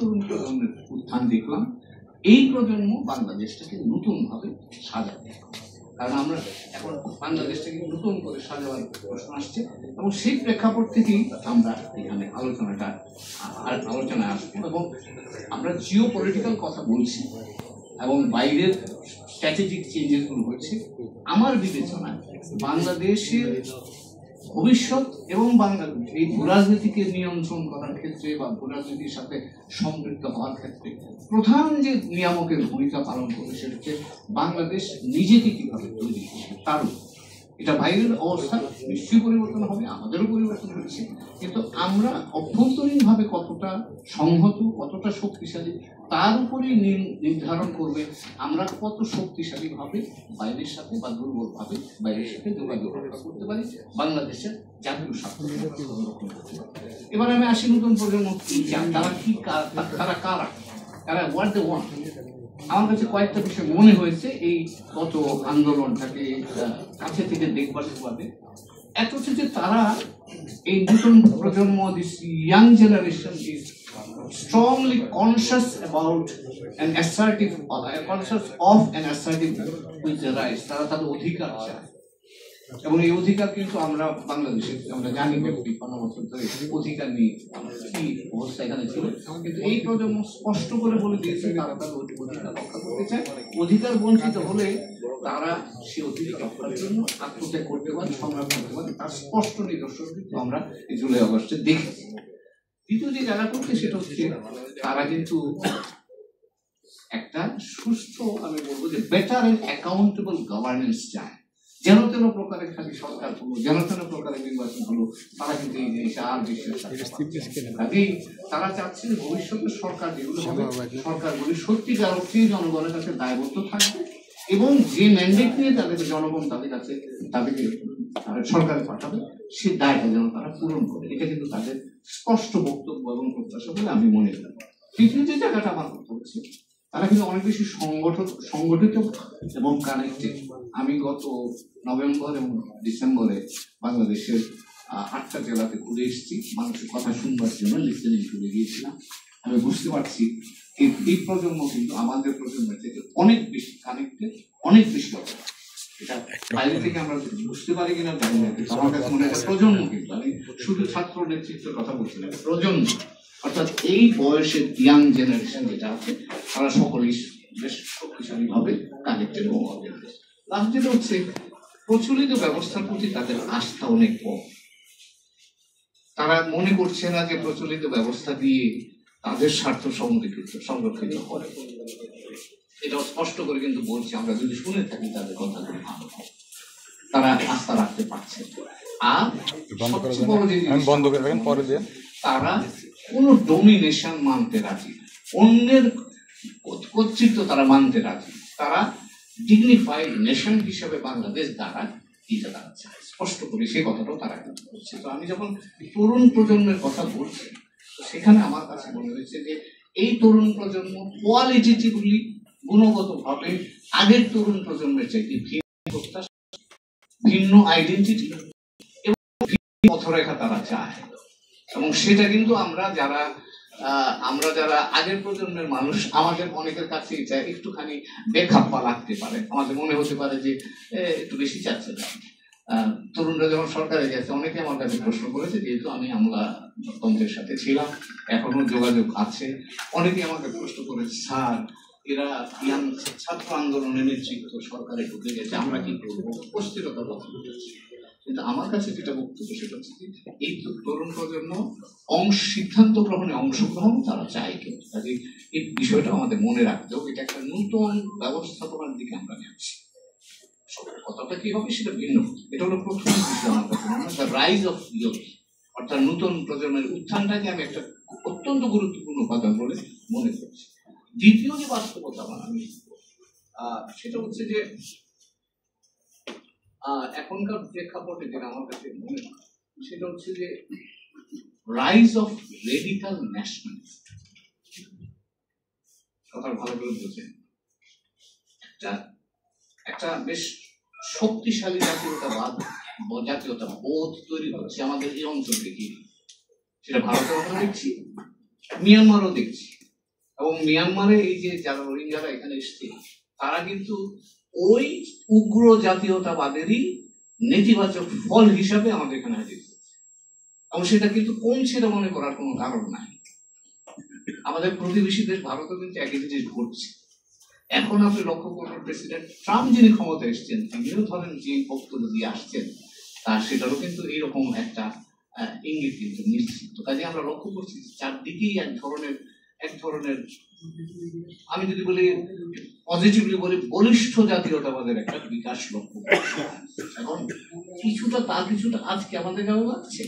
তরুণ প্রজন্মের উত্থান দেখলাম। এই প্রজন্ম বাংলাদেশটাকে নতুন ভাবে সাজাবে, কারণ আমরা এখন বাংলাদেশটাকে নতুন করে সাজাবার প্রশ্ন আসছে, এবং সেই প্রেক্ষাপট থেকেই আমরা এখানে আলোচনায় আসবো। এবং আমরা জিও পলিটিক্যাল কথা বলছি এবং বাইরের স্ট্র্যাটেজিক চেঞ্জেস গুলো হচ্ছে। আমার বিবেচনায় বাংলাদেশের ভবিষ্যৎ এবং এই ভূরাজনীতিকে নিয়ন্ত্রণ করার ক্ষেত্রে বা ভূরাজনীতির সাথে সম্পৃক্ত হওয়ার ক্ষেত্রে প্রধান যে নিয়ামকের ভূমিকা পালন করবে সেটা হচ্ছে বাংলাদেশ নিজেকে কিভাবে তৈরি করবে তার। এটা বাইরের অবস্থা নিশ্চয়ই পরিবর্তন হবে, আমাদেরও পরিবর্তন হচ্ছে, কিন্তু আমরা অভ্যন্তরীণভাবে কতটা সংহত, কতটা শক্তিশালী তার উপরে নির্ধারণ করবে আমরা কত শক্তিশালী ভাবে বাইরের সাথে বা দুর্বল ভাবে বাইরের সাথে যোগাযোগ রক্ষা করতে পারি, বাংলাদেশের জাতীয় স্বার্থ সংরক্ষণ করতে পারি। এবার আমি আসি নতুন প্রজন্ম কি চান, তারা কারা হোয়াট দে ওয়ান্ট। আমার কাছে কয়েকটা বিষয় মনে হয়েছে এই কত আন্দোলনটাকে কাছে থেকে দেখবার সুবাদে। এক হচ্ছে যে তারা এই নতুন প্রজন্ম, this young generation is strongly conscious about an assertive, conscious of an assertive with the rights. তারা তাদের অধিকার চায়, এবং এই অধিকার কিন্তু আমরা বাংলাদেশে আমরা জানি 50 বছর ধরে অধিকার নিয়ে কি অবস্থা এখানে ছিল, কিন্তু এই প্রজন্ম স্পষ্ট করে বলে দিয়েছে তারা তাদের অধিকার রক্ষা করতে চায়। অধিকার বঞ্চিত হলে তারা সে অধিকার রক্ষার জন্য আত্মত্যাগ করতে পারে, সংগ্রাম করতে পারে। তার স্পষ্ট নিদর্শন কিন্তু আমরা এই জুলাই আগস্টে দেখেছি। দ্বিতীয় যে জায়গা করছে সেটা হচ্ছে তারা কিন্তু একটা সুস্থ, আমি বলবো যে বেটার এন্ড অ্যাকাউন্টেবল গভর্নেন্স চায়। যেন তেন প্রকারে খালি সরকার হলো, যেন তেন প্রকারে নির্বাচন হলো, তারা কিন্তু এই জিনিসটা আর বিশ্বাস কাজেই তারা চাচ্ছে যে ভবিষ্যতে সরকার যেগুলো হবে সরকারগুলি সত্যিকার অর্থে জনগণের কাছে দায়বদ্ধ থাকবে, এবং যে ম্যান্ডেট নিয়ে তাদেরকে জনগণ তাদেরকে সরকারে পাঠাবে সে দায়টা যেন তারা পূরণ করে। এটা কিন্তু তাদের স্পষ্ট বক্তব্য এবং প্রত্যাশা বলে আমি মনে করি। তৃতীয় যে জায়গাটা আমার কথা হচ্ছে তারা কিন্তু অনেক বেশি সংগঠিত এবং কানেক্টেড। আমি গত নভেম্বর এবং ডিসেম্বরে বাংলাদেশের 8টা জেলাতে ঘুরে এসেছি, মানুষের কথা শুনবার জন্য লিসেনিং করে গিয়েছিলাম। আমি বুঝতে পারছি এই প্রজন্ম কিন্তু আমাদের প্রজন্মের থেকে অনেক বেশি কানেক্টেড, অনেক বেশি অবস্থা। এটা বাইরে থেকে আমরা বুঝতে পারি কিনা জানি না, কিন্তু আমার কাছে মনে হয় প্রজন্ম, কিন্তু আমি শুধু ছাত্র নেতৃত্বের কথা বলছি না, প্রজন্ম অর্থাৎ এই বয়সের ইয়াং জেনারেশন যেটা আছে তারা সকলেই বেশ শক্তিশালী ভাবে কানেক্টেড এবং অর্গানাইজড। লাস্ট যেটা হচ্ছে প্রচলিত ব্যবস্থার প্রতি তাদের আস্থা অনেক কম। তারা মনে করছে না যে প্রচলিত ব্যবস্থা দিয়ে তাদের স্বার্থ সংরক্ষিত করে। এটাও স্পষ্ট করে কিন্তু বলছি, আমরা যদি শুনে থাকি তাদের কথা ভালো, তারা আস্থা রাখতে পারছে। আর তারা কোন ডোমিনেশন মানতে রাজি, অন্যের কর্তৃত্ব তারা মানতে রাজি। তারা ডিগনিফাইড নেশন হিসেবে বাংলাদেশ দ্বারা দিতে তারা চায়, স্পষ্ট করে সেই কথাটাও তারা কিন্তু বলছে। তো আমি যখন তরুণ প্রজন্মের কথা বলছি সেখানে আমার কাছে মনে হয়েছে যে এই তরুণ প্রজন্ম কোয়ালিটেটিভলি, গুণগত ভাবে আগের তরুণ প্রজন্মের চাইতে ভিন্ন আইডেন্টিটি এবং ভিন্ন পথরেখা তারা চায়। এবং সেটা কিন্তু আমরা যারা আগের প্রজন্মের মানুষ, আমাদের অনেকের কাছে একটুখানি বেখাপ্পা লাগতে পারে, আমাদের মনে হতে পারে যে একটু বেশি চাচ্ছে না। তরুণরা যখন সরকারে গেছে অনেকে আমার কাছে প্রশ্ন করেছে, যেহেতু আমি আমলাতন্ত্রের সাথে ছিলাম, এখনো যোগাযোগ আছে, অনেকে আমাকে প্রশ্ন করেছে, স্যার এরা ছাত্র আন্দোলনের নেতৃত্ব সরকারে ঢুকে গেছে, আমরা কি করবো, অস্থিরতার কথা বলেছি। কিন্তু আমার কাছে যেটা বক্তব্য সেটা হচ্ছে এই তরুণ প্রজন্ম সিদ্ধান্ত গ্রহণে অংশগ্রহণ তারা চায়, কিন্তু কাজে এই বিষয়টা আমাদের মনে রাখতে হবে। এটা একটা নতুন ব্যবস্থাপনার দিকে আমরা যাচ্ছি। কথাটা কি হবে সেটা ভিন্ন, এটা হলো প্রথম বিষয় আমার কাছে, রাইজ অফ ইয়ুথ, অর্থাৎ নতুন প্রজন্মের উত্থানটাকে আমি একটা অত্যন্ত গুরুত্বপূর্ণ উপাদান বলে মনে করছি। দ্বিতীয় যে বাস্তবতা আমি সেটা হচ্ছে যে এখনকার প্রেক্ষাপটে যেটা আমার কাছে মনে হয় সেটা হচ্ছে যে রাইজ অফ রেডিক্যাল ন্যাশনালিজম। কথা ভালো করে বলছেন, একটা বেশ শক্তিশালী জাতীয়তা বোধ তৈরি হচ্ছে আমাদের এই অঞ্চল থেকে। সেটা ভারতের দেখছি, মিয়ানমারও দেখছি, এবং মিয়ানমারে এই যে যারা রোহিঙ্গারা এখানে এসছে তারা কিন্তু ওই উগ্র জাতীয়তাবাদেরই নেতিবাচক ফল হিসাবে আমাদের এখানে হাজির হয়েছে, এবং সেটা কিন্তু কমছে মনে করার কোনো কারণ নাই। আমাদের প্রতিবেশী দেশ ভারতও কিন্তু একই জিনিস ঘটছে। এখন আপনি লক্ষ্য করবেন প্রেসিডেন্ট ট্রাম্প যিনি ক্ষমতা এসছেন তিনিও ধরেন যে বক্তব্য দিয়ে আসছেন তা সেটারও কিন্তু এইরকম একটা ইঙ্গিত কিন্তু নিশ্চিত। কাজে আমরা লক্ষ্য করছি চারদিকেই এক ধরনের আমি যদি বলি পজিটিভলি বলি বলিষ্ঠ জাতীয়তাবাদের একটা বিকাশ লক্ষ্য করছি। এখন কিছুটা আজকে আমাদের কেমন লাগছে,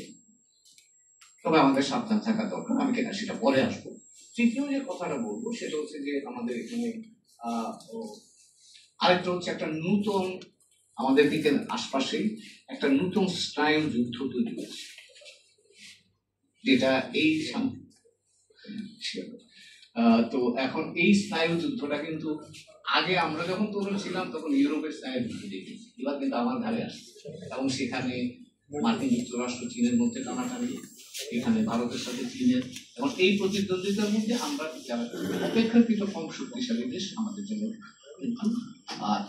তবে আমাদের সাবধান থাকা দরকার। আমি কেনা সেটা পরে আসবো। তৃতীয় যে কথাটা বলবো সেটা হচ্ছে যে আমাদের এখানে আরেকটা হচ্ছে একটা নতুন আমাদের দিকে আশপাশে একটা নতুন স্নায়ু যুদ্ধ তৈরি হয়েছে, যেটা এই তো এখন এই স্নায়ু যুদ্ধটা কিন্তু আগে আমরা যখন তরুণ ছিলাম তখন ইউরোপের স্নায়ু যুদ্ধ দেখেছি, এবার কিন্তু আমার ধারে আসছে এবং সেখানে মার্কিন যুক্তরাষ্ট্র চীনের মধ্যে টানাটানি, এখানে ভারতের সাথে চীনের, এবং এই প্রতিদ্বন্দ্বিতার মধ্যে আমরা যারা অপেক্ষাকৃত কম শক্তিশালী দেশ আমাদের জন্য কিন্তু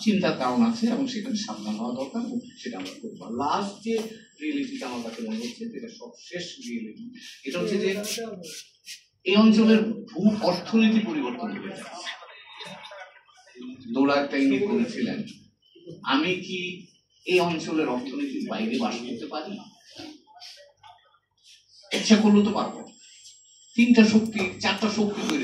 চিন্তার কারণ আছে এবং সেখানে সাবধান হওয়া দরকার, এবং সেটা আমরা করবো। লাস্ট যে রিয়েলিটিটা আমার কাছে মনে হচ্ছে যেটা সবশেষ রিয়েলিটি, এটা হচ্ছে যে এই অঞ্চলের ভূ অর্থনীতি পরিবর্তন হয়ে যাচ্ছে। দোলা একটা ইঙ্গিত করেছিলেন, আমি কি এই অঞ্চলের অর্থনীতির বাইরে বাস করতে পারি? ইচ্ছা করলে তো পারবো। 3টা শক্তি 4টা শক্তি তৈরি